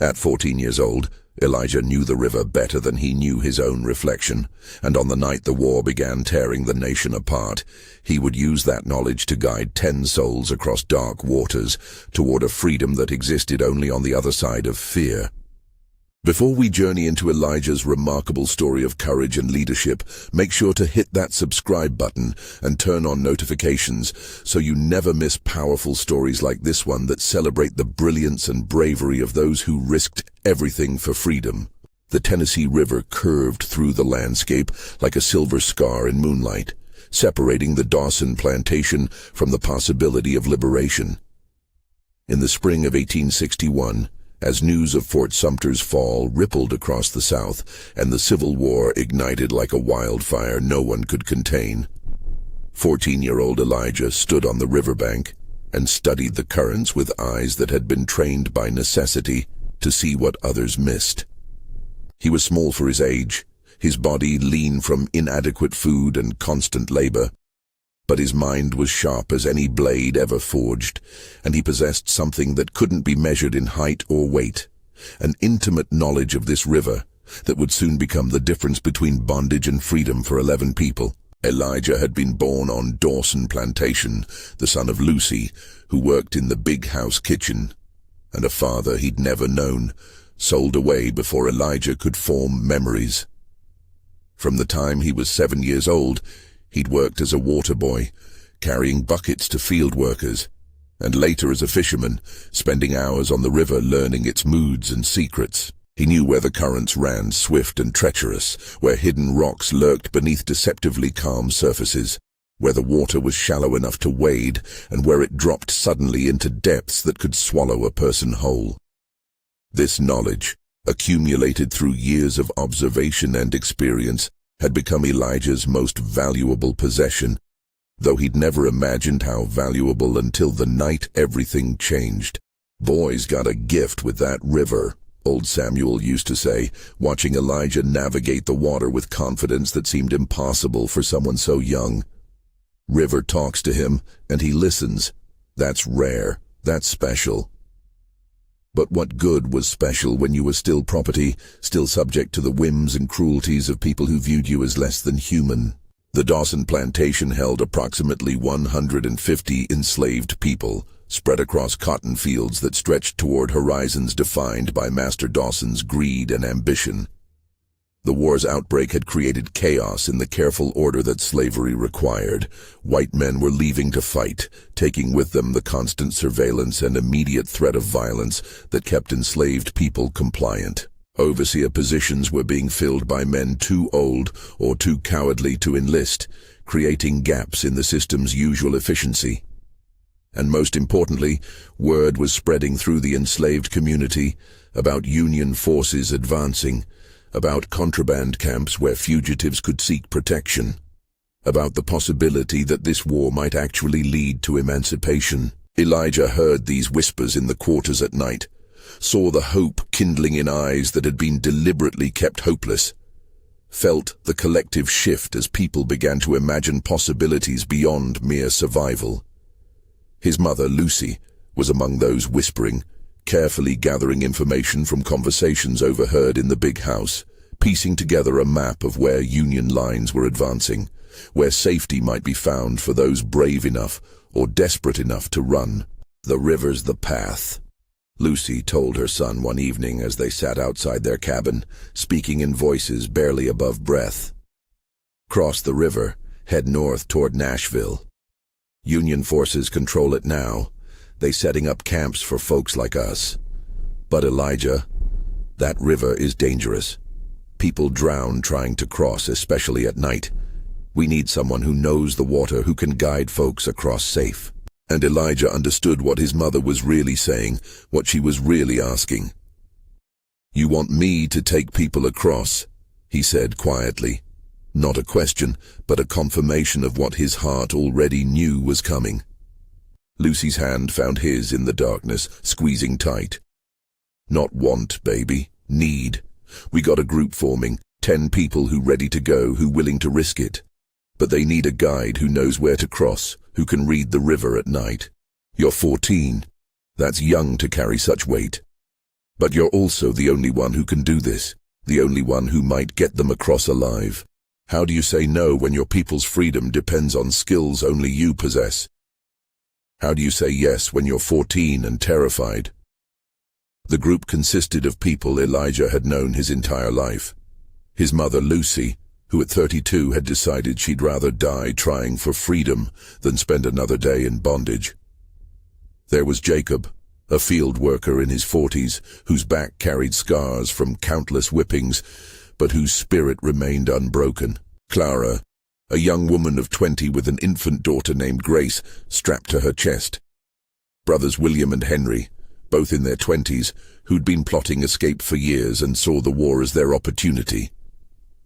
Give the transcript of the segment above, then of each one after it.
At 14 years old, Elijah knew the river better than he knew his own reflection, and on the night the war began tearing the nation apart, he would use that knowledge to guide 10 souls across dark waters toward a freedom that existed only on the other side of fear. Before we journey into Elijah's remarkable story of courage and leadership, make sure to hit that subscribe button and turn on notifications so you never miss powerful stories like this one that celebrate the brilliance and bravery of those who risked everything for freedom. The Tennessee River curved through the landscape like a silver scar in moonlight, separating the Dawson Plantation from the possibility of liberation. In the spring of 1861, as news of Fort Sumter's fall rippled across the South and the Civil War ignited like a wildfire no one could contain, 14-year-old Elijah stood on the riverbank and studied the currents with eyes that had been trained by necessity to see what others missed. He was small for his age, his body lean from inadequate food and constant labor, but his mind was sharp as any blade ever forged, and he possessed something that couldn't be measured in height or weight, an intimate knowledge of this river that would soon become the difference between bondage and freedom for 11 people. Elijah had been born on Dawson Plantation, the son of Lucy, who worked in the big house kitchen, and a father he'd never known, sold away before Elijah could form memories. From the time he was 7 years old, he'd worked as a water boy, carrying buckets to field workers, and later as a fisherman, spending hours on the river learning its moods and secrets. He knew where the currents ran swift and treacherous, where hidden rocks lurked beneath deceptively calm surfaces, where the water was shallow enough to wade, and where it dropped suddenly into depths that could swallow a person whole. This knowledge, accumulated through years of observation and experience, had become Elijah's most valuable possession, though he'd never imagined how valuable until the night everything changed. "Boys got a gift with that river," old Samuel used to say, watching Elijah navigate the water with confidence that seemed impossible for someone so young. River talks to him, and he listens. That's rare. That's special. But what good was special when you were still property, still subject to the whims and cruelties of people who viewed you as less than human? The Dawson Plantation held approximately 150 enslaved people, spread across cotton fields that stretched toward horizons defined by Master Dawson's greed and ambition. The war's outbreak had created chaos in the careful order that slavery required. White men were leaving to fight, taking with them the constant surveillance and immediate threat of violence that kept enslaved people compliant. Overseer positions were being filled by men too old or too cowardly to enlist, creating gaps in the system's usual efficiency. And most importantly, word was spreading through the enslaved community about Union forces advancing, about contraband camps where fugitives could seek protection, about the possibility that this war might actually lead to emancipation. Elijah heard these whispers in the quarters at night, saw the hope kindling in eyes that had been deliberately kept hopeless, felt the collective shift as people began to imagine possibilities beyond mere survival. His mother, Lucy, was among those whispering, carefully gathering information from conversations overheard in the big house, piecing together a map of where Union lines were advancing, where safety might be found for those brave enough or desperate enough to run. "The river's the path," Lucy told her son one evening as they sat outside their cabin, speaking in voices barely above breath. "Cross the river, head north toward Nashville. Union forces control it now. They setting up camps for folks like us. But Elijah, that river is dangerous. People drown trying to cross, especially at night. We need someone who knows the water, who can guide folks across safe." And Elijah understood what his mother was really saying, what she was really asking. "You want me to take people across?" he said quietly. Not a question, but a confirmation of what his heart already knew was coming. Lucy's hand found his in the darkness, squeezing tight. "Not want, baby. Need. We got a group forming, 10 people who ready to go, who willing to risk it. But they need a guide who knows where to cross, who can read the river at night. You're 14. That's young to carry such weight. But you're also the only one who can do this, the only one who might get them across alive. How do you say no when your people's freedom depends on skills only you possess? How do you say yes when you're 14 and terrified? The group consisted of people Elijah had known his entire life. His mother, Lucy, who at 32 had decided she'd rather die trying for freedom than spend another day in bondage. There was Jacob, a field worker in his 40s, whose back carried scars from countless whippings, but whose spirit remained unbroken. Clara, a young woman of 20 with an infant daughter named Grace strapped to her chest. Brothers William and Henry, both in their 20s, who'd been plotting escape for years and saw the war as their opportunity.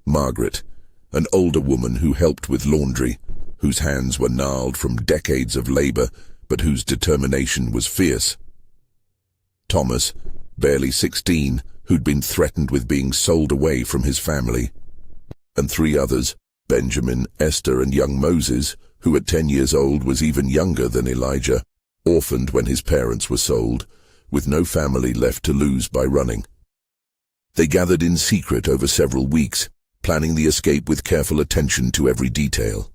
Margaret, an older woman who helped with laundry, whose hands were gnarled from decades of labor, but whose determination was fierce. Thomas, barely 16, who'd been threatened with being sold away from his family. And 3 others, Benjamin, Esther, and young Moses, who at 10 years old was even younger than Elijah, orphaned when his parents were sold, with no family left to lose by running. They gathered in secret over several weeks, planning the escape with careful attention to every detail.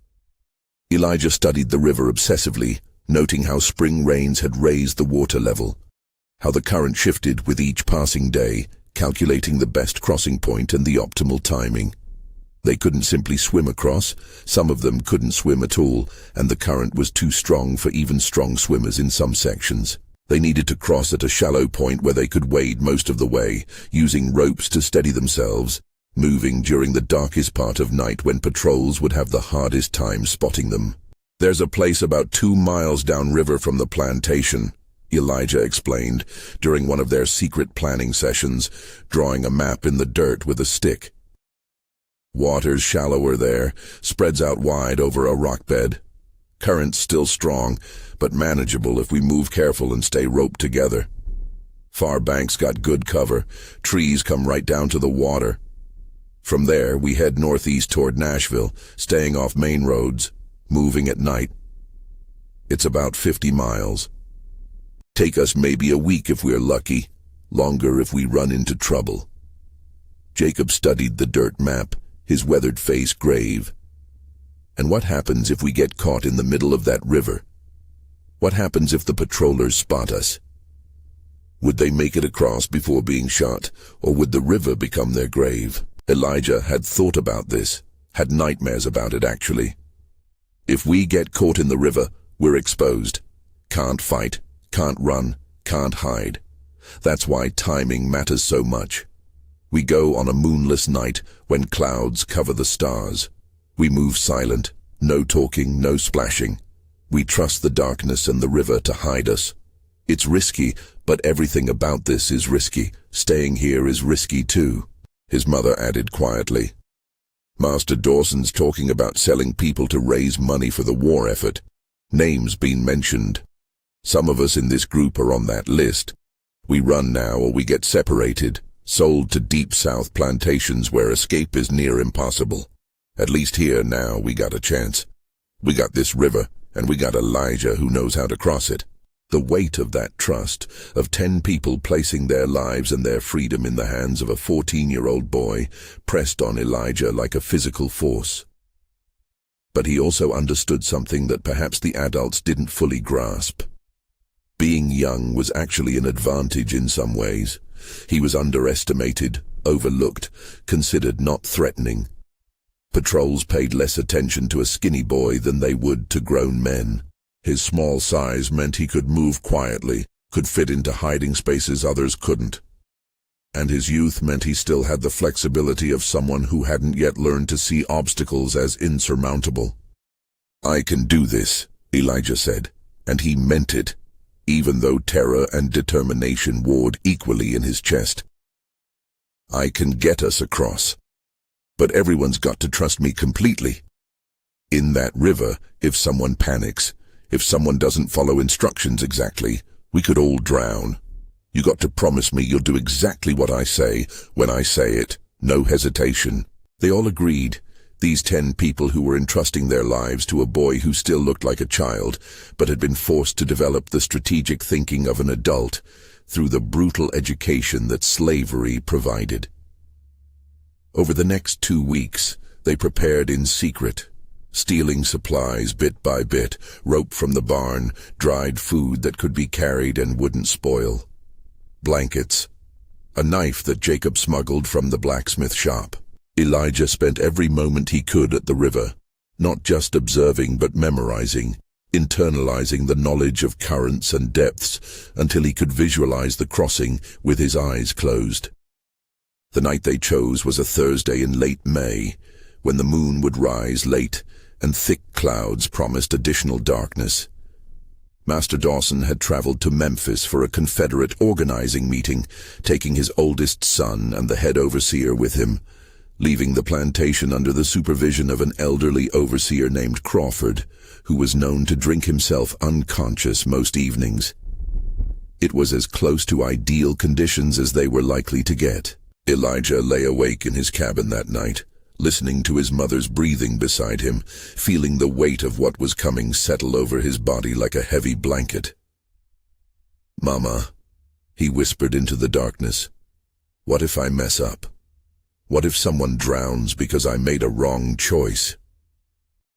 Elijah studied the river obsessively, noting how spring rains had raised the water level, how the current shifted with each passing day, calculating the best crossing point and the optimal timing. They couldn't simply swim across, some of them couldn't swim at all, and the current was too strong for even strong swimmers in some sections. They needed to cross at a shallow point where they could wade most of the way, using ropes to steady themselves, moving during the darkest part of night when patrols would have the hardest time spotting them. "There's a place about 2 miles downriver from the plantation," Elijah explained during one of their secret planning sessions, drawing a map in the dirt with a stick. "Water's shallower there, spreads out wide over a rock bed. Current's still strong, but manageable if we move careful and stay roped together. Far bank's got good cover, trees come right down to the water. From there, we head northeast toward Nashville, staying off main roads, moving at night. It's about 50 miles. Take us maybe a week if we're lucky, longer if we run into trouble." Jacob studied the dirt map, his weathered face grave. "And what happens if we get caught in the middle of that river? What happens if the patrollers spot us? Would they make it across before being shot, or would the river become their grave?" Elijah had thought about this, had nightmares about it actually. "If we get caught in the river, we're exposed. Can't fight, can't run, can't hide. That's why timing matters so much. We go on a moonless night when clouds cover the stars. We move silent, no talking, no splashing. We trust the darkness and the river to hide us. It's risky, but everything about this is risky. Staying here is risky too," his mother added quietly. "Master Dawson's talking about selling people to raise money for the war effort. Names been mentioned. Some of us in this group are on that list. We run now or we get separated, sold to deep south plantations where escape is near impossible. At least here now we got a chance. We got this river, and we got Elijah who knows how to cross it." The weight of that trust, of 10 people placing their lives and their freedom in the hands of a 14-year-old boy, pressed on Elijah like a physical force. But he also understood something that perhaps the adults didn't fully grasp. Being young was actually an advantage in some ways. He was underestimated, overlooked, considered not threatening. Patrols paid less attention to a skinny boy than they would to grown men. His small size meant he could move quietly, could fit into hiding spaces others couldn't. And his youth meant he still had the flexibility of someone who hadn't yet learned to see obstacles as insurmountable. "I can do this," Elijah said, and he meant it, even though terror and determination warred equally in his chest. "I can get us across. But everyone's got to trust me completely. In that river, if someone panics, if someone doesn't follow instructions exactly, we could all drown. You got to promise me you'll do exactly what I say when I say it, no hesitation." They all agreed, these 10 people who were entrusting their lives to a boy who still looked like a child, but had been forced to develop the strategic thinking of an adult, through the brutal education that slavery provided. Over the next 2 weeks, they prepared in secret, stealing supplies bit by bit, rope from the barn, dried food that could be carried and wouldn't spoil, blankets, a knife that Jacob smuggled from the blacksmith shop. Elijah spent every moment he could at the river, not just observing but memorizing, internalizing the knowledge of currents and depths until he could visualize the crossing with his eyes closed. The night they chose was a Thursday in late May, when the moon would rise late and thick clouds promised additional darkness. Master Dawson had traveled to Memphis for a Confederate organizing meeting, taking his oldest son and the head overseer with him, leaving the plantation under the supervision of an elderly overseer named Crawford, who was known to drink himself unconscious most evenings. It was as close to ideal conditions as they were likely to get. Elijah lay awake in his cabin that night, listening to his mother's breathing beside him, feeling the weight of what was coming settle over his body like a heavy blanket. "Mama," he whispered into the darkness, "what if I mess up? What if someone drowns because I made a wrong choice?"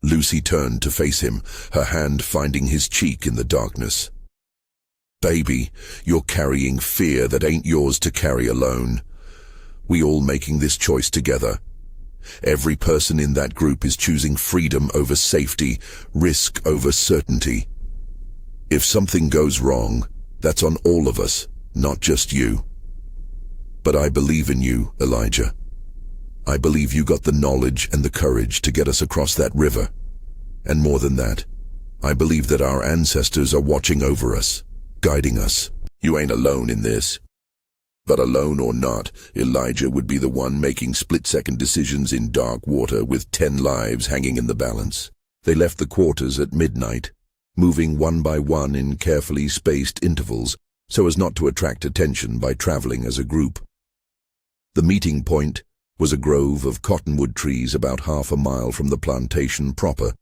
Lucy turned to face him, her hand finding his cheek in the darkness. "Baby, you're carrying fear that ain't yours to carry alone. We all making this choice together. Every person in that group is choosing freedom over safety, risk over certainty. If something goes wrong, that's on all of us, not just you. But I believe in you, Elijah. I believe you got the knowledge and the courage to get us across that river. And more than that, I believe that our ancestors are watching over us, guiding us. You ain't alone in this." But alone or not, Elijah would be the one making split-second decisions in dark water with 10 lives hanging in the balance. They left the quarters at midnight, moving one by one in carefully spaced intervals so as not to attract attention by traveling as a group. The meeting point was a grove of cottonwood trees about half a mile from the plantation proper,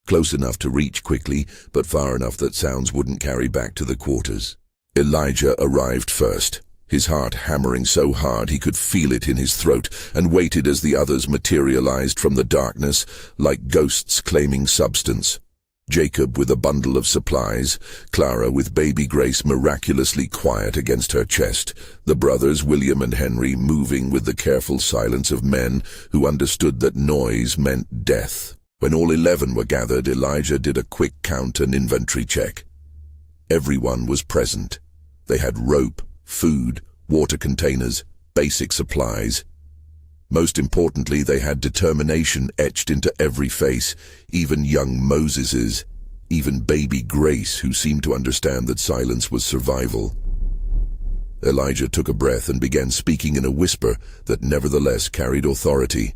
close enough to reach quickly, but far enough that sounds wouldn't carry back to the quarters. Elijah arrived first, his heart hammering so hard he could feel it in his throat, and waited as the others materialized from the darkness, like ghosts claiming substance. Jacob with a bundle of supplies, Clara with baby Grace miraculously quiet against her chest, the brothers William and Henry moving with the careful silence of men who understood that noise meant death. When all 11 were gathered, Elijah did a quick count and inventory check. Everyone was present. They had rope, food, water containers, basic supplies. Most importantly, they had determination etched into every face, even young Moses's, even baby Grace, who seemed to understand that silence was survival. Elijah took a breath and began speaking in a whisper that nevertheless carried authority.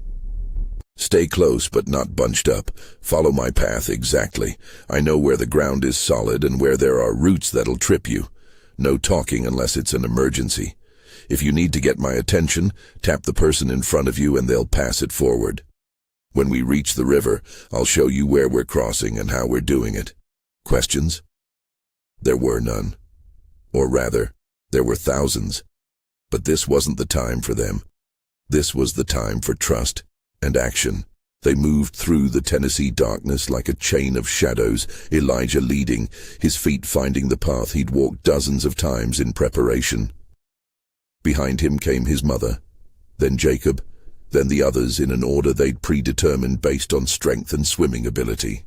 "Stay close but not bunched up. Follow my path exactly. I know where the ground is solid and where there are roots that'll trip you. No talking unless it's an emergency. If you need to get my attention, tap the person in front of you and they'll pass it forward. When we reach the river, I'll show you where we're crossing and how we're doing it." Questions? There were none. Or rather, there were thousands. But this wasn't the time for them. This was the time for trust and action. They moved through the Tennessee darkness like a chain of shadows, Elijah leading, his feet finding the path he'd walked dozens of times in preparation. Behind him came his mother, then Jacob, then the others in an order they'd predetermined based on strength and swimming ability.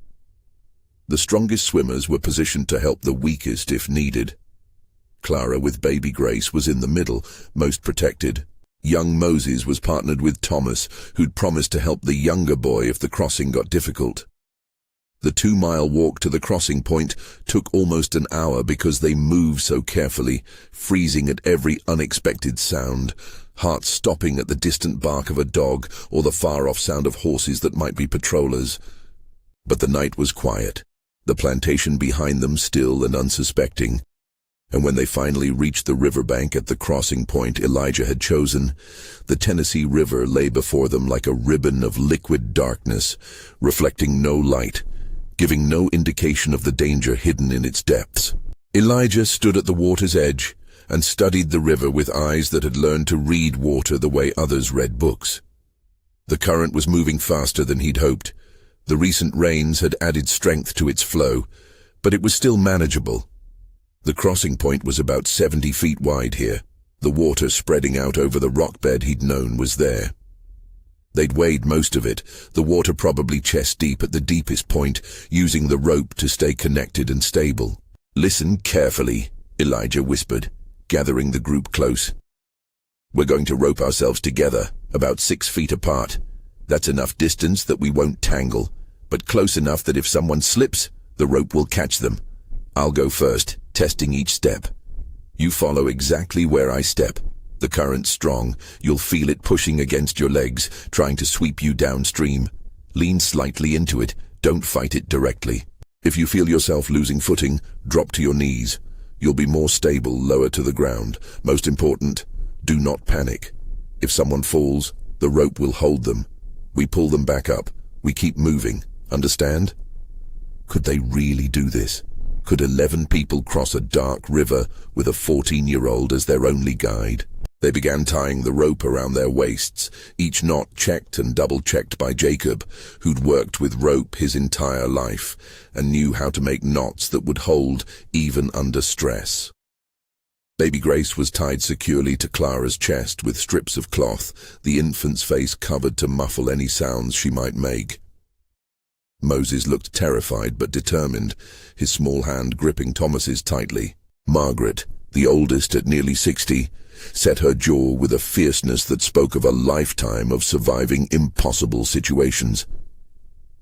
The strongest swimmers were positioned to help the weakest if needed. Clara with baby Grace was in the middle, most protected. Young Moses was partnered with Thomas, who'd promised to help the younger boy if the crossing got difficult. The 2-mile walk to the crossing point took almost an hour because they moved so carefully, freezing at every unexpected sound, hearts stopping at the distant bark of a dog or the far-off sound of horses that might be patrollers. But the night was quiet, the plantation behind them still and unsuspecting. And when they finally reached the riverbank at the crossing point Elijah had chosen, the Tennessee River lay before them like a ribbon of liquid darkness, reflecting no light, giving no indication of the danger hidden in its depths. Elijah stood at the water's edge, and studied the river with eyes that had learned to read water the way others read books. The current was moving faster than he'd hoped. The recent rains had added strength to its flow, but it was still manageable. The crossing point was about 70 feet wide here. The water spreading out over the rock bed he'd known was there. They'd wade most of it, the water probably chest-deep at the deepest point, using the rope to stay connected and stable. "Listen carefully," Elijah whispered, gathering the group close. "We're going to rope ourselves together, about 6 feet apart. That's enough distance that we won't tangle, but close enough that if someone slips, the rope will catch them. I'll go first, testing each step. You follow exactly where I step. The current's strong. You'll feel it pushing against your legs, trying to sweep you downstream. Lean slightly into it. Don't fight it directly. If you feel yourself losing footing, drop to your knees. You'll be more stable lower to the ground. Most important, do not panic. If someone falls, the rope will hold them. We pull them back up. We keep moving. Understand?" Could they really do this? Could 11 people cross a dark river with a 14-year-old as their only guide? They began tying the rope around their waists, each knot checked and double-checked by Jacob, who'd worked with rope his entire life and knew how to make knots that would hold even under stress. Baby Grace was tied securely to Clara's chest with strips of cloth, the infant's face covered to muffle any sounds she might make. Moses looked terrified but determined, his small hand gripping Thomas's tightly. Margaret, the oldest at nearly 60, set her jaw with a fierceness that spoke of a lifetime of surviving impossible situations.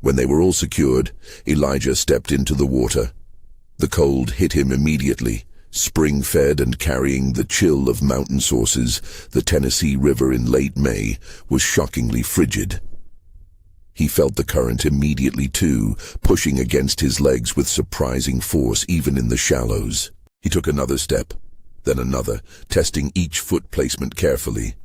When they were all secured, Elijah stepped into the water. The cold hit him immediately. Spring-fed and carrying the chill of mountain sources, the Tennessee River in late May was shockingly frigid. He felt the current immediately too, pushing against his legs with surprising force even in the shallows. He took another step, then another, testing each foot placement carefully,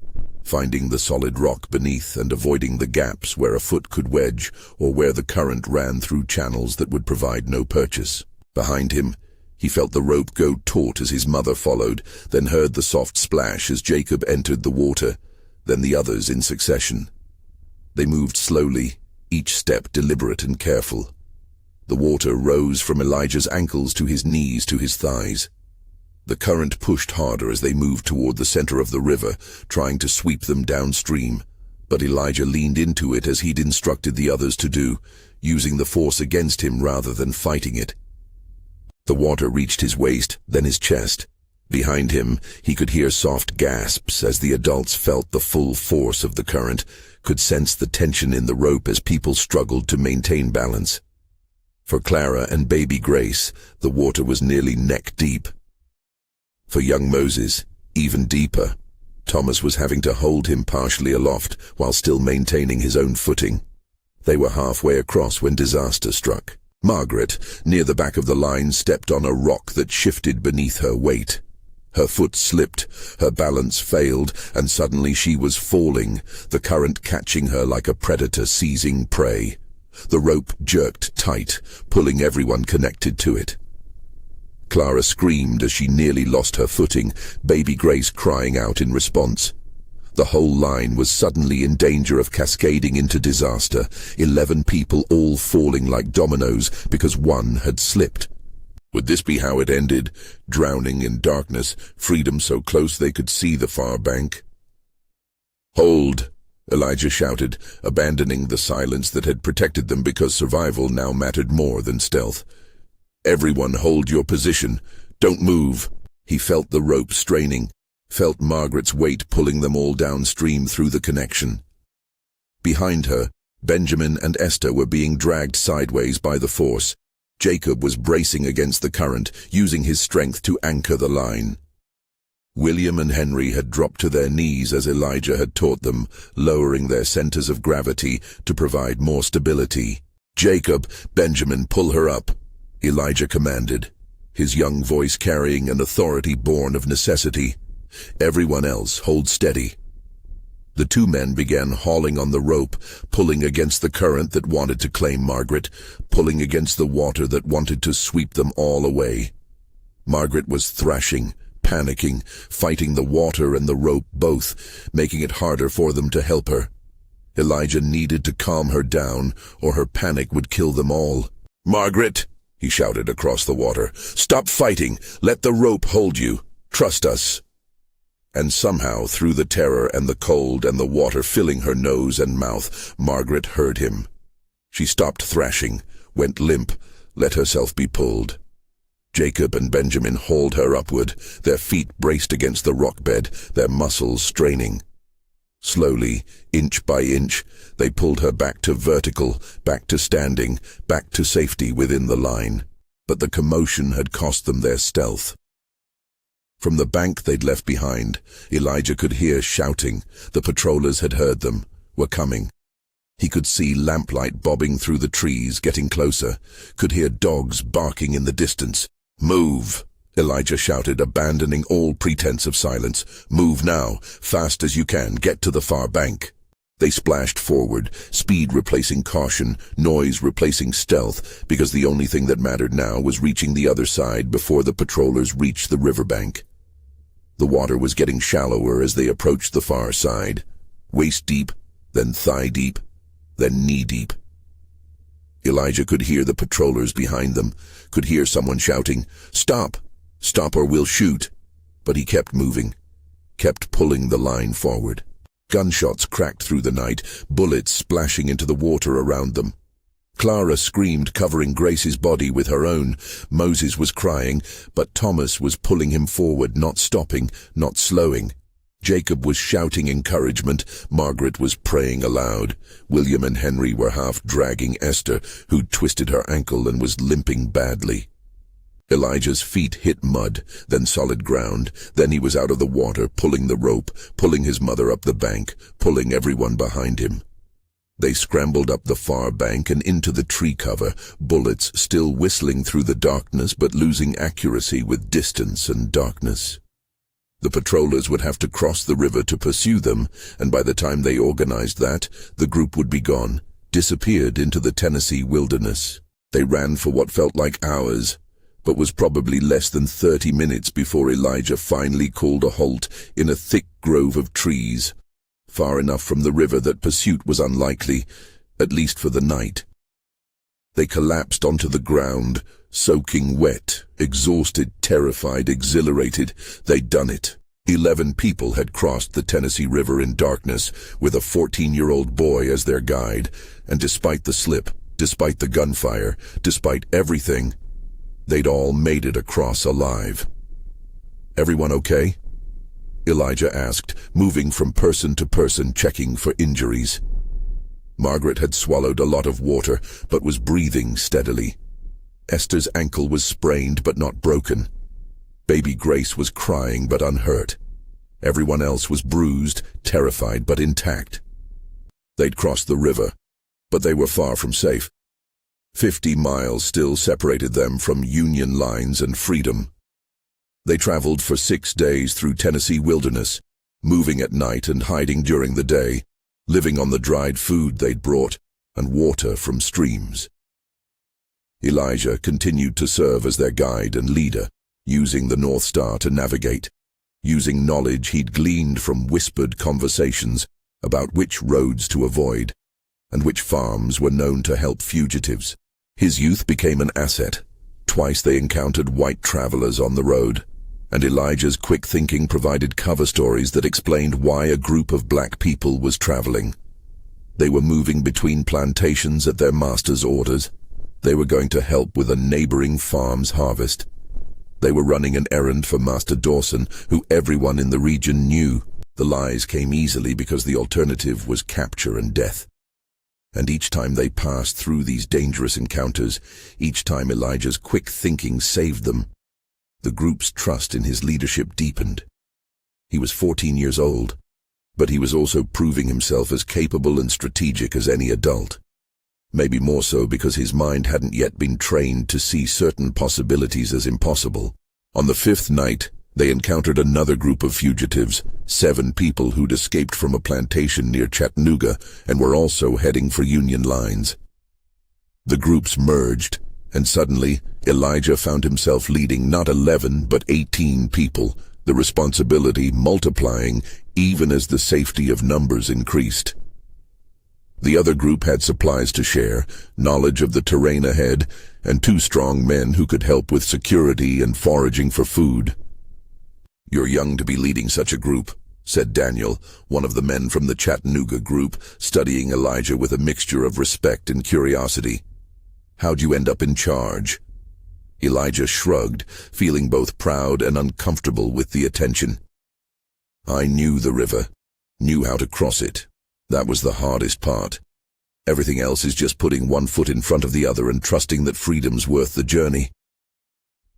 finding the solid rock beneath and avoiding the gaps where a foot could wedge or where the current ran through channels that would provide no purchase. Behind him, he felt the rope go taut as his mother followed, then heard the soft splash as Jacob entered the water, then the others in succession. They moved slowly, each step deliberate and careful. The water rose from Elijah's ankles to his knees to his thighs. The current pushed harder as they moved toward the center of the river, trying to sweep them downstream, but Elijah leaned into it as he'd instructed the others to do, using the force against him rather than fighting it. The water reached his waist, then his chest. Behind him, he could hear soft gasps as the adults felt the full force of the current, could sense the tension in the rope as people struggled to maintain balance. For Clara and baby Grace, the water was nearly neck-deep. For young Moses, even deeper. Thomas was having to hold him partially aloft while still maintaining his own footing. They were halfway across when disaster struck. Margaret, near the back of the line, stepped on a rock that shifted beneath her weight. Her foot slipped, her balance failed, and suddenly she was falling, the current catching her like a predator seizing prey. The rope jerked tight, pulling everyone connected to it. Clara screamed as she nearly lost her footing, baby Grace crying out in response. The whole line was suddenly in danger of cascading into disaster, 11 people all falling like dominoes because one had slipped. Would this be how it ended, drowning in darkness, freedom so close they could see the far bank? "Hold!" Elijah shouted, abandoning the silence that had protected them because survival now mattered more than stealth. "Everyone hold your position. Don't move." He felt the rope straining, felt Margaret's weight pulling them all downstream through the connection. Behind her, Benjamin and Esther were being dragged sideways by the force. Jacob was bracing against the current, using his strength to anchor the line. William and Henry had dropped to their knees as Elijah had taught them, lowering their centers of gravity to provide more stability. "Jacob, Benjamin, pull her up," Elijah commanded, his young voice carrying an authority born of necessity. "Everyone else, hold steady." The two men began hauling on the rope, pulling against the current that wanted to claim Margaret, pulling against the water that wanted to sweep them all away. Margaret was thrashing, panicking, fighting the water and the rope both, making it harder for them to help her. Elijah needed to calm her down, or her panic would kill them all. "Margaret," he shouted across the water, "stop fighting. Let the rope hold you. Trust us." And somehow, through the terror and the cold and the water filling her nose and mouth, Margaret heard him. She stopped thrashing, went limp, let herself be pulled. Jacob and Benjamin hauled her upward, their feet braced against the rock bed, their muscles straining. Slowly, inch by inch, they pulled her back to vertical, back to standing, back to safety within the line. But the commotion had cost them their stealth. From the bank they'd left behind, Elijah could hear shouting. The patrollers had heard them, were coming. He could see lamplight bobbing through the trees, getting closer, could hear dogs barking in the distance. "Move!" Elijah shouted, abandoning all pretense of silence. "Move now, fast as you can, get to the far bank." They splashed forward, speed replacing caution, noise replacing stealth, because the only thing that mattered now was reaching the other side before the patrollers reached the riverbank. The water was getting shallower as they approached the far side, waist-deep, then thigh-deep, then knee-deep. Elijah could hear the patrollers behind them, could hear someone shouting, "Stop! Stop or we'll shoot!" But he kept moving, kept pulling the line forward. Gunshots cracked through the night, bullets splashing into the water around them. Clara screamed, covering Grace's body with her own. Moses was crying, but Thomas was pulling him forward, not stopping, not slowing. Jacob was shouting encouragement. Margaret was praying aloud. William and Henry were half dragging Esther, who'd twisted her ankle and was limping badly. Elijah's feet hit mud, then solid ground. Then he was out of the water, pulling the rope, pulling his mother up the bank, pulling everyone behind him. They scrambled up the far bank and into the tree cover, bullets still whistling through the darkness but losing accuracy with distance and darkness. The patrollers would have to cross the river to pursue them, and by the time they organized that, the group would be gone, disappeared into the Tennessee wilderness. They ran for what felt like hours, but was probably less than 30 minutes before Elijah finally called a halt in a thick grove of trees, far enough from the river that pursuit was unlikely, at least for the night. They collapsed onto the ground, soaking wet, exhausted, terrified, exhilarated. They'd done it. 11 people had crossed the Tennessee River in darkness, with a 14-year-old boy as their guide, and despite the slip, despite the gunfire, despite everything, they'd all made it across alive. "Everyone okay?" Elijah asked, moving from person to person, checking for injuries. Margaret had swallowed a lot of water, but was breathing steadily. Esther's ankle was sprained but not broken. Baby Grace was crying but unhurt. Everyone else was bruised, terrified but intact. They'd crossed the river, but they were far from safe. 50 miles still separated them from Union lines and freedom. They traveled for 6 days through Tennessee wilderness, moving at night and hiding during the day, living on the dried food they'd brought and water from streams. Elijah continued to serve as their guide and leader, using the North Star to navigate, using knowledge he'd gleaned from whispered conversations about which roads to avoid and which farms were known to help fugitives. His youth became an asset. Twice they encountered white travelers on the road, and Elijah's quick thinking provided cover stories that explained why a group of black people was traveling. They were moving between plantations at their master's orders. They were going to help with a neighboring farm's harvest. They were running an errand for Master Dawson, who everyone in the region knew. The lies came easily because the alternative was capture and death. And each time they passed through these dangerous encounters, each time Elijah's quick thinking saved them, the group's trust in his leadership deepened. He was 14 years old, but he was also proving himself as capable and strategic as any adult. Maybe more so because his mind hadn't yet been trained to see certain possibilities as impossible. On the 5th night, they encountered another group of fugitives, 7 people who'd escaped from a plantation near Chattanooga and were also heading for Union lines. The groups merged, and suddenly Elijah found himself leading not 11 but 18 people, the responsibility multiplying even as the safety of numbers increased. The other group had supplies to share, knowledge of the terrain ahead, and 2 strong men who could help with security and foraging for food. "You're young to be leading such a group," said Daniel, one of the men from the Chattanooga group, studying Elijah with a mixture of respect and curiosity. "How'd you end up in charge?" Elijah shrugged, feeling both proud and uncomfortable with the attention. "I knew the river, knew how to cross it. That was the hardest part. Everything else is just putting one foot in front of the other and trusting that freedom's worth the journey."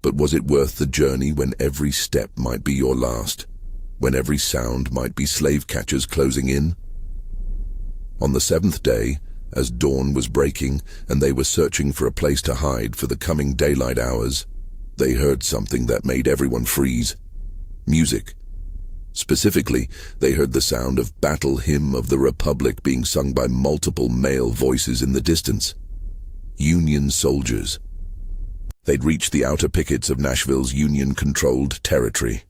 But was it worth the journey when every step might be your last? When every sound might be slave catchers closing in? On the 7th day, as dawn was breaking and they were searching for a place to hide for the coming daylight hours, they heard something that made everyone freeze. Music. Specifically, they heard the sound of Battle Hymn of the Republic being sung by multiple male voices in the distance. Union soldiers. They'd reached the outer pickets of Nashville's Union-controlled territory.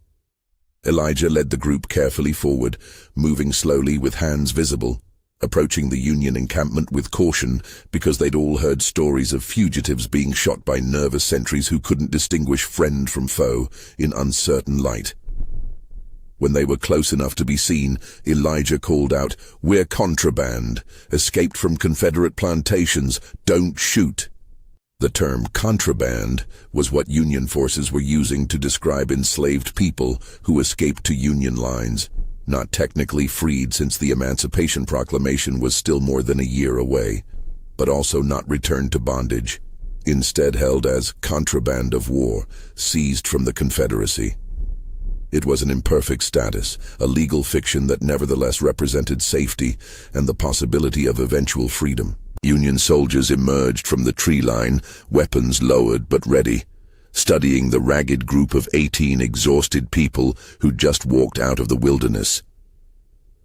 Elijah led the group carefully forward, moving slowly with hands visible, approaching the Union encampment with caution because they'd all heard stories of fugitives being shot by nervous sentries who couldn't distinguish friend from foe in uncertain light. When they were close enough to be seen, Elijah called out, "We're contraband, escaped from Confederate plantations, don't shoot." The term contraband was what Union forces were using to describe enslaved people who escaped to Union lines, not technically freed since the Emancipation Proclamation was still more than a year away, but also not returned to bondage, instead held as contraband of war, seized from the Confederacy. It was an imperfect status, a legal fiction that nevertheless represented safety and the possibility of eventual freedom. Union soldiers emerged from the tree line, weapons lowered but ready, studying the ragged group of 18 exhausted people who just walked out of the wilderness.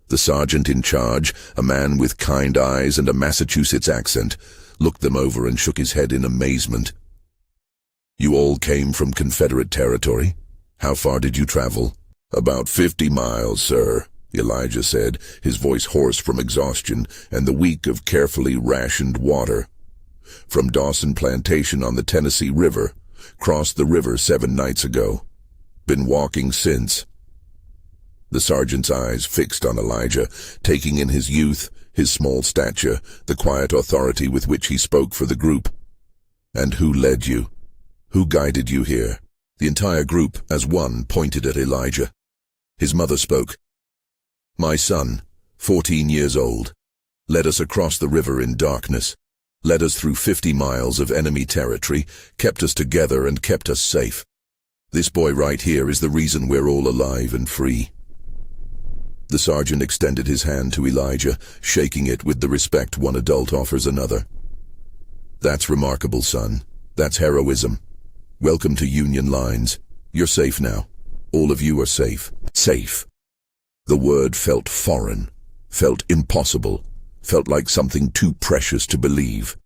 The sergeant in charge, a man with kind eyes and a Massachusetts accent, looked them over and shook his head in amazement. "You all came from Confederate territory? How far did you travel?" "About 50 miles, sir," Elijah said, his voice hoarse from exhaustion and the week of carefully rationed water. "From Dawson Plantation on the Tennessee River. Crossed the river 7 nights ago. Been walking since." The sergeant's eyes fixed on Elijah, taking in his youth, his small stature, the quiet authority with which he spoke for the group. "And who led you? Who guided you here?" The entire group, as one, pointed at Elijah. His mother spoke. "My son, 14 years old, led us across the river in darkness, led us through 50 miles of enemy territory, kept us together and kept us safe. This boy right here is the reason we're all alive and free." The sergeant extended his hand to Elijah, shaking it with the respect one adult offers another. "That's remarkable, son. That's heroism. Welcome to Union lines. You're safe now. All of you are safe." Safe. The word felt foreign, felt impossible, felt like something too precious to believe.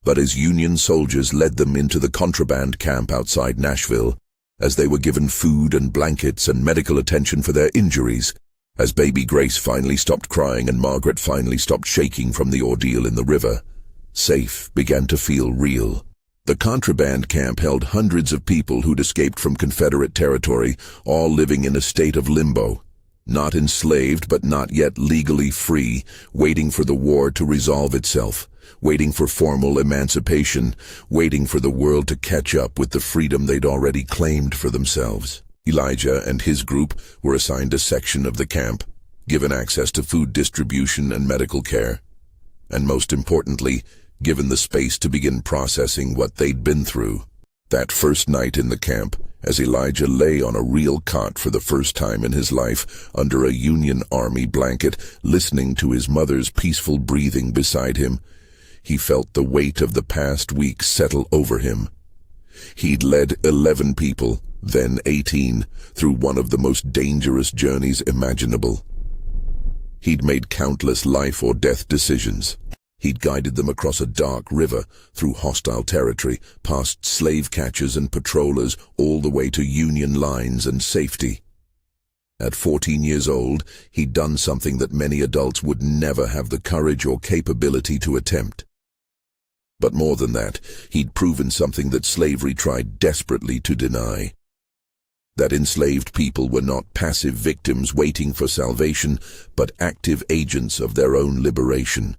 But as Union soldiers led them into the contraband camp outside Nashville, as they were given food and blankets and medical attention for their injuries, as baby Grace finally stopped crying and Margaret finally stopped shaking from the ordeal in the river, safe began to feel real. The contraband camp held hundreds of people who'd escaped from Confederate territory, all living in a state of limbo. Not enslaved, but not yet legally free, waiting for the war to resolve itself, waiting for formal emancipation, waiting for the world to catch up with the freedom they'd already claimed for themselves. Elijah and his group were assigned a section of the camp, given access to food distribution and medical care, and most importantly, given the space to begin processing what they'd been through. That first night in the camp, as Elijah lay on a real cot for the first time in his life, under a Union Army blanket, listening to his mother's peaceful breathing beside him, he felt the weight of the past week settle over him. He'd led 11 people, then 18, through one of the most dangerous journeys imaginable. He'd made countless life or death decisions. He'd guided them across a dark river, through hostile territory, past slave catchers and patrollers, all the way to Union lines and safety. At 14 years old, he'd done something that many adults would never have the courage or capability to attempt. But more than that, he'd proven something that slavery tried desperately to deny. That enslaved people were not passive victims waiting for salvation, but active agents of their own liberation.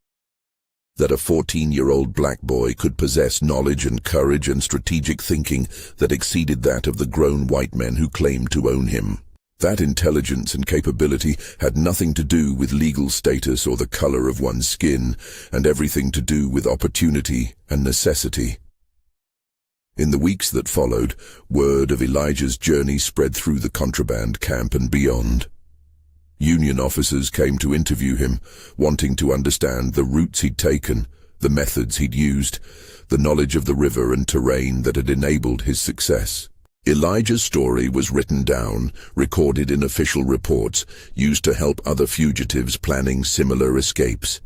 That a 14-year-old black boy could possess knowledge and courage and strategic thinking that exceeded that of the grown white men who claimed to own him. That intelligence and capability had nothing to do with legal status or the color of one's skin, and everything to do with opportunity and necessity. In the weeks that followed, word of Elijah's journey spread through the contraband camp and beyond. Union officers came to interview him, wanting to understand the routes he'd taken, the methods he'd used, the knowledge of the river and terrain that had enabled his success. Elijah's story was written down, recorded in official reports, used to help other fugitives planning similar escapes.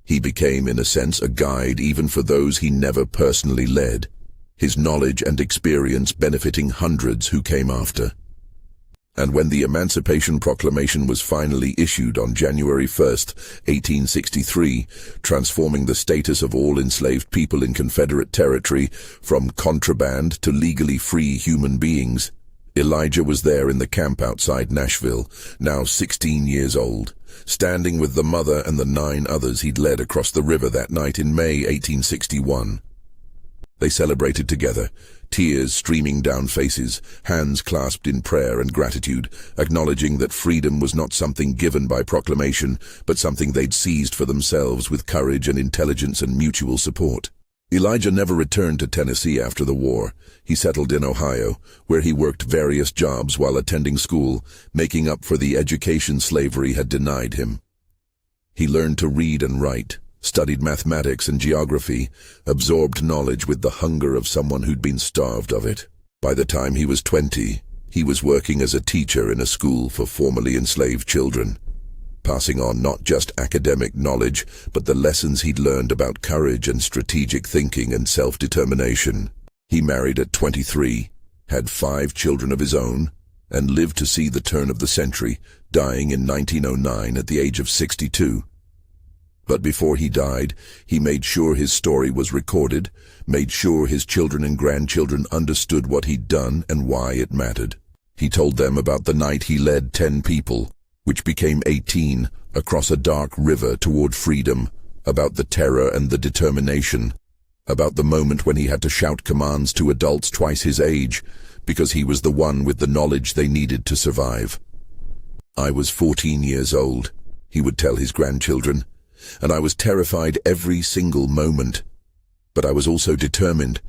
He became, in a sense, a guide even for those he never personally led, his knowledge and experience benefiting hundreds who came after. And when the Emancipation Proclamation was finally issued on January 1st, 1863, transforming the status of all enslaved people in Confederate territory from contraband to legally free human beings, Elijah was there in the camp outside Nashville, now 16 years old, standing with the mother and the 9 others he'd led across the river that night in May 1861. They celebrated together, tears streaming down faces, hands clasped in prayer and gratitude, acknowledging that freedom was not something given by proclamation, but something they'd seized for themselves with courage and intelligence and mutual support. Elijah never returned to Tennessee after the war. He settled in Ohio, where he worked various jobs while attending school, making up for the education slavery had denied him. He learned to read and write, studied mathematics and geography, absorbed knowledge with the hunger of someone who'd been starved of it. By the time he was 20, he was working as a teacher in a school for formerly enslaved children, passing on not just academic knowledge, but the lessons he'd learned about courage and strategic thinking and self-determination. He married at 23, had 5 children of his own, and lived to see the turn of the century, dying in 1909 at the age of 62. But before he died, he made sure his story was recorded, made sure his children and grandchildren understood what he'd done and why it mattered. He told them about the night he led 10 people, which became 18, across a dark river toward freedom, about the terror and the determination, about the moment when he had to shout commands to adults twice his age, because he was the one with the knowledge they needed to survive. I was 14 years old, he would tell his grandchildren, and I was terrified every single moment. But I was also determined,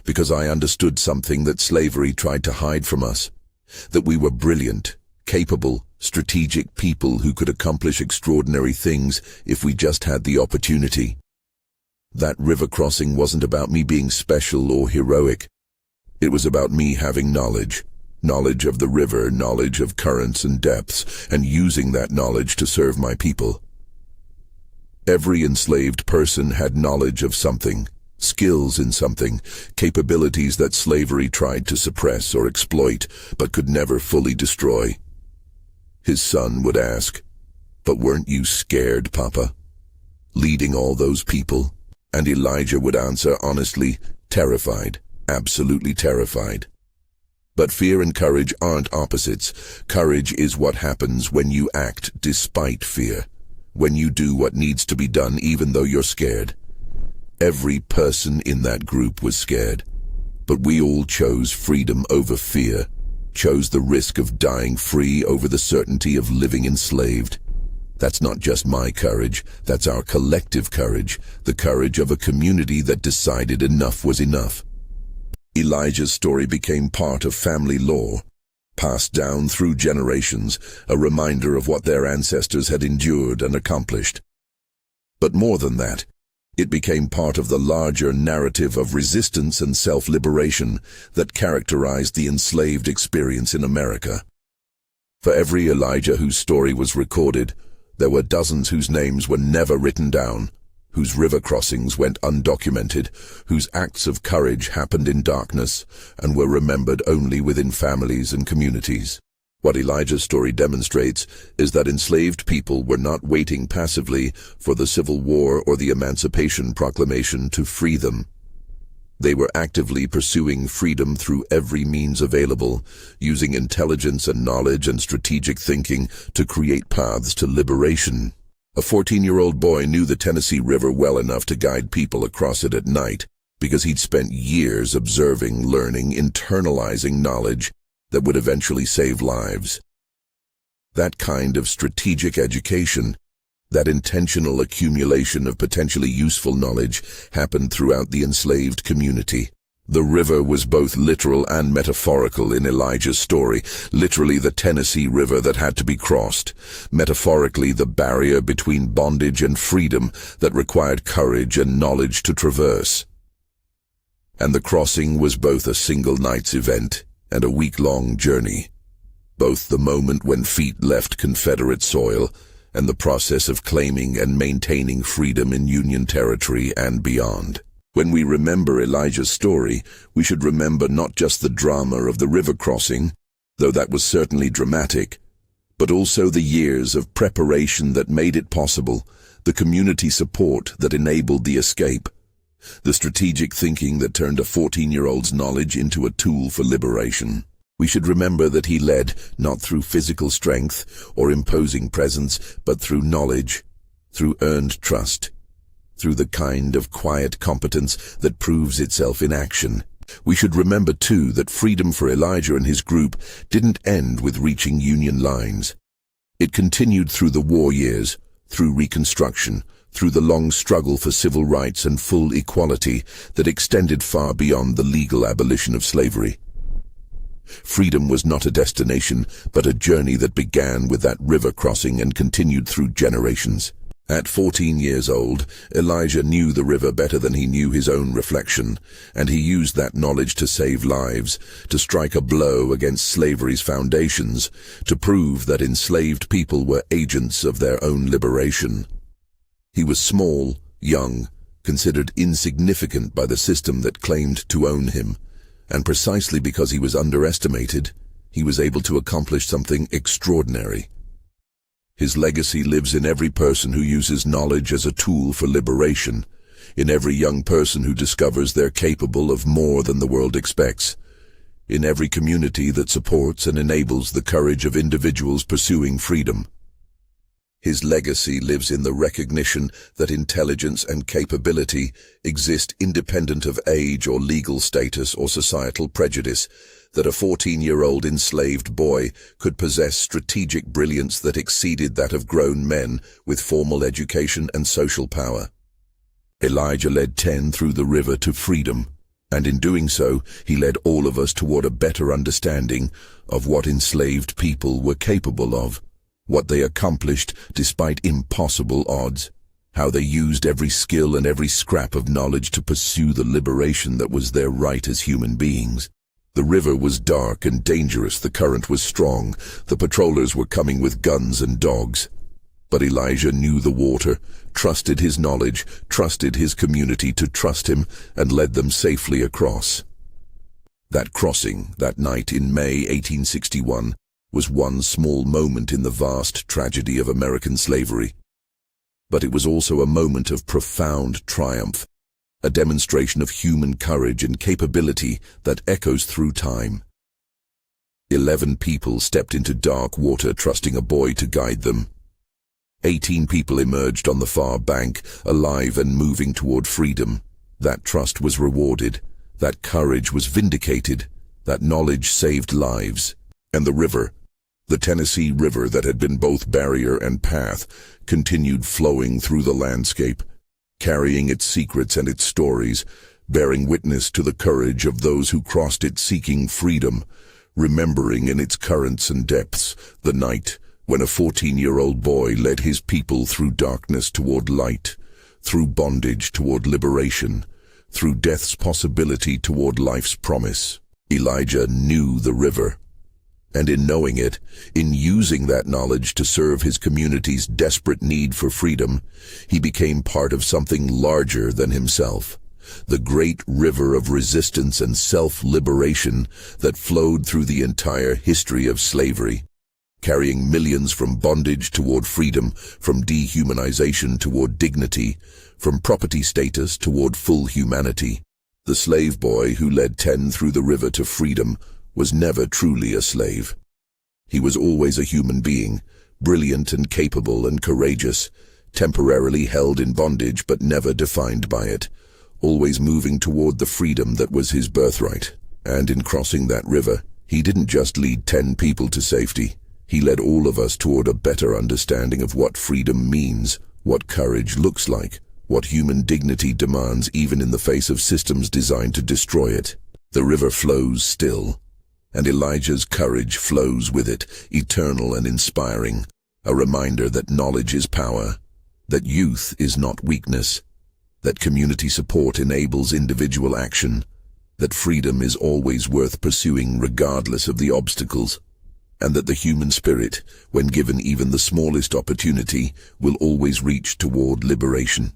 because I understood something that slavery tried to hide from us, that we were brilliant, capable, strategic people who could accomplish extraordinary things if we just had the opportunity. That river crossing wasn't about me being special or heroic. It was about me having knowledge of the river, knowledge of currents and depths, and using that knowledge to serve my people. Every enslaved person had knowledge of something, skills in something, capabilities that slavery tried to suppress or exploit, but could never fully destroy. His son would ask, "But weren't you scared, Papa, leading all those people?" And Elijah would answer honestly, terrified, absolutely terrified. But fear and courage aren't opposites. Courage is what happens when you act despite fear, when you do what needs to be done even though you're scared. Every person in that group was scared, but we all chose freedom over fear, chose the risk of dying free over the certainty of living enslaved. That's not just my courage, that's our collective courage, the courage of a community that decided enough was enough. Elijah's story became part of family lore, passed down through generations, a reminder of what their ancestors had endured and accomplished. But more than that, it became part of the larger narrative of resistance and self-liberation that characterized the enslaved experience in America. For every Elijah whose story was recorded, there were dozens whose names were never written down, whose river crossings went undocumented, whose acts of courage happened in darkness and were remembered only within families and communities. What Elijah's story demonstrates is that enslaved people were not waiting passively for the Civil War or the Emancipation Proclamation to free them. They were actively pursuing freedom through every means available, using intelligence and knowledge and strategic thinking to create paths to liberation. A 14-year-old boy knew the Tennessee River well enough to guide people across it at night because he'd spent years observing, learning, internalizing knowledge that would eventually save lives. That kind of strategic education, that intentional accumulation of potentially useful knowledge, happened throughout the enslaved community. The river was both literal and metaphorical in Elijah's story. Literally, the Tennessee River that had to be crossed. Metaphorically, the barrier between bondage and freedom that required courage and knowledge to traverse. And the crossing was both a single night's event and a week-long journey. Both the moment when feet left Confederate soil and the process of claiming and maintaining freedom in Union territory and beyond. When we remember Elijah's story, we should remember not just the drama of the river crossing, though that was certainly dramatic, but also the years of preparation that made it possible, the community support that enabled the escape, the strategic thinking that turned a 14-year-old's knowledge into a tool for liberation. We should remember that he led not through physical strength or imposing presence, but through knowledge, through earned trust, through the kind of quiet competence that proves itself in action. We should remember, too, that freedom for Elijah and his group didn't end with reaching Union lines. It continued through the war years, through Reconstruction, through the long struggle for civil rights and full equality that extended far beyond the legal abolition of slavery. Freedom was not a destination, but a journey that began with that river crossing and continued through generations. At 14 years old, Elijah knew the river better than he knew his own reflection, and he used that knowledge to save lives, to strike a blow against slavery's foundations, to prove that enslaved people were agents of their own liberation. He was small, young, considered insignificant by the system that claimed to own him. And precisely because he was underestimated, he was able to accomplish something extraordinary. His legacy lives in every person who uses knowledge as a tool for liberation, in every young person who discovers they're capable of more than the world expects, in every community that supports and enables the courage of individuals pursuing freedom. His legacy lives in the recognition that intelligence and capability exist independent of age or legal status or societal prejudice, that a 14-year-old enslaved boy could possess strategic brilliance that exceeded that of grown men with formal education and social power. Elijah led 10 through the river to freedom, and in doing so, he led all of us toward a better understanding of what enslaved people were capable of, what they accomplished despite impossible odds, how they used every skill and every scrap of knowledge to pursue the liberation that was their right as human beings. The river was dark and dangerous, the current was strong, the patrollers were coming with guns and dogs. But Elijah knew the water, trusted his knowledge, trusted his community to trust him, and led them safely across. That crossing, that night in May 1861, was one small moment in the vast tragedy of American slavery. But it was also a moment of profound triumph, a demonstration of human courage and capability that echoes through time. 11 people stepped into dark water trusting a boy to guide them. 18 people emerged on the far bank, alive and moving toward freedom. That trust was rewarded, that courage was vindicated, that knowledge saved lives. And the river, the Tennessee River that had been both barrier and path, continued flowing through the landscape, carrying its secrets and its stories, bearing witness to the courage of those who crossed it seeking freedom, remembering in its currents and depths the night when a 14-year-old boy led his people through darkness toward light, through bondage toward liberation, through death's possibility toward life's promise. Elijah knew the river. And in knowing it, in using that knowledge to serve his community's desperate need for freedom, he became part of something larger than himself, the great river of resistance and self-liberation that flowed through the entire history of slavery. carrying millions from bondage toward freedom, from dehumanization toward dignity, from property status toward full humanity. The slave boy who led 10 through the river to freedom was never truly a slave. He was always a human being, brilliant and capable and courageous, temporarily held in bondage but never defined by it, always moving toward the freedom that was his birthright. And in crossing that river, he didn't just lead 10 people to safety. He led all of us toward a better understanding of what freedom means, what courage looks like, what human dignity demands even in the face of systems designed to destroy it. The river flows still, and Elijah's courage flows with it, eternal and inspiring, a reminder that knowledge is power, that youth is not weakness, that community support enables individual action, that freedom is always worth pursuing regardless of the obstacles, and that the human spirit, when given even the smallest opportunity, will always reach toward liberation.